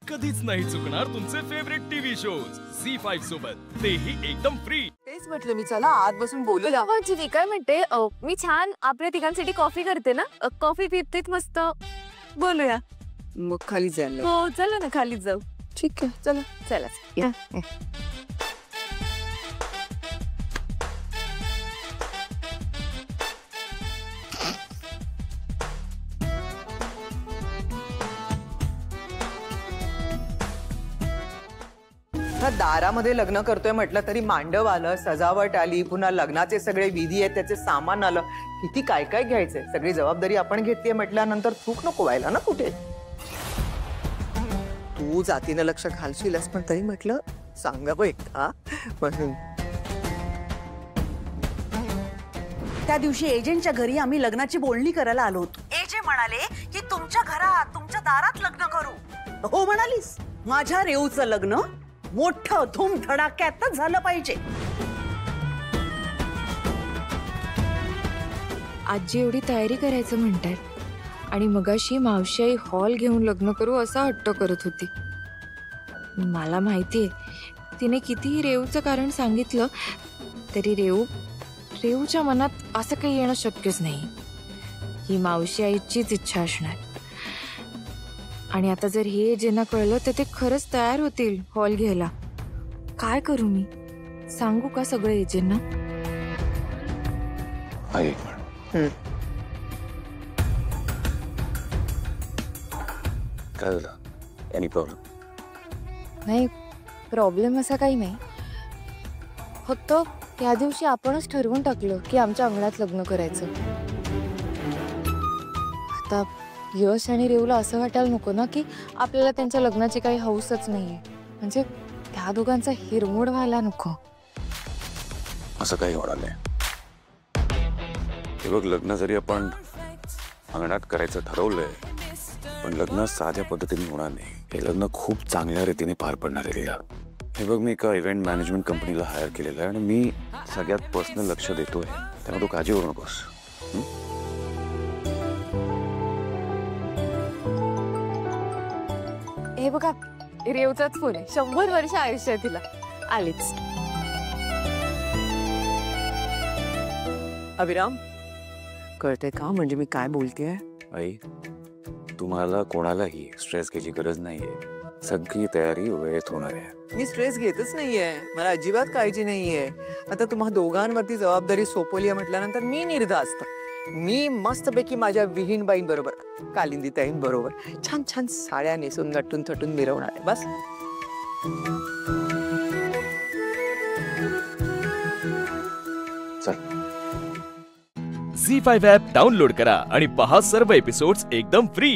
कधीच नाही चुकणार तुमचे फेवरेट टीव्ही शोज झी5 सोबत, तेही एकदम फ्री। तेच म्हटलं मी, चला आत बसून बोलूया। हो जी, काय म्हणते, मी छान आपल्या तिघांसाठी कॉफी करते ना, कॉफी पितेत मस्त बोलूया। मग खाली जायला हो चला ना, खाली जाऊ। ठीक आहे, चला चला या। दारामध्ये लग्न करतोय म्हटलं तरी मांडव आलं, सजावट आली, पुन्हा लग्नाचे सगळे विधी आहेत, त्याचे सामान आलं, किती काय काय घ्यायचंय। सगळी जबाबदारी आपण घेतलीये म्हटल्यानंतर चूक नको व्हायला ना कुठे। तू जातीनं लक्ष घालशीलच, पण तरी म्हटलं सांगावं एकदा म्हणून। त्या दिवशी एजंटच्या घरी आम्ही लग्नाची बोलणी करायला आलो होतो। एजंट म्हणाले की तुमच्या घरात, तुमच्या दारात लग्न करू। हो म्हणालीस, माझ्या रेऊचं लग्न मोठं धूमधडाक्यातच झालं पाहिजे। आजी एवढी तयारी करायचं म्हणतात आणि मगाशी मावशी हॉल घेऊन लग्न करू असा हट्ट करत होती। मला माहितीये तिने कितीही रेऊचं कारण सांगितलं तरी रेऊच्या मनात असं काही येणं शक्यच नाही। ही मावशी आईचीच इच्छा असणार। आणि आता जर हे जेना कळलं तर ते खरंच तयार होतील हॉल घ्यायला। काय करू मी, सांगू का सगळं एजेंना? Any problem? नाही, प्रॉब्लेम असा काही नाही, फक्त त्या दिवशी आपणच ठरवून टाकलं की आमच्या अंगणात लग्न करायचं। आता यश आणि रेवला असं वाटायला नको ना की आपल्याला त्यांच्या लग्नाची काही हौसच नाहीये, म्हणजे त्या दोघांचा हिरमोड व्हायला नको। असं काही होणार नाही। हे बघ, लग्न जरी आपण अंगणात करायचं ठरवलंय, पण लग्न साध्या पद्धतीने होणार नाही। हे लग्न खूप चांगल्या रीतीने पार पडणार आहे। हे बघ, मी एका इव्हेंट मॅनेजमेंट कंपनीला हायर केलेलं आहे आणि मी सगळ्यात पर्सनल लक्ष देतोय, त्यामुळे तू काळजी करू नकोस। हे बघा, रेवचाच फोन आहे, 100 वर्ष आयुष्य आहे तिला। आलीच। अभिराम, कळतंय का म्हणजे मी काय बोलतेय? आई, तुम्हाला कोणालाही स्ट्रेस घ्यायची गरज नाहीये। सगळी तयारी वेळेत होणार आहे। मी स्ट्रेस घेतच नाहीये, मला अजिबात काळजी नाहीये। आता तुम्हा दोघांवरती जबाबदारी सोपवली आहे म्हटल्यानंतर मी निर्धास्त, मी मस्तपैकी माझ्या विहीनबाईं बरोबर, कालिंदीताईं बरोबर छान छान साड्या नेसून नटून थटून मिरवणार आहे बस। झी5 ॲप डाउनलोड करा आणि पहा सर्व एपिसोड्स एकदम फ्री।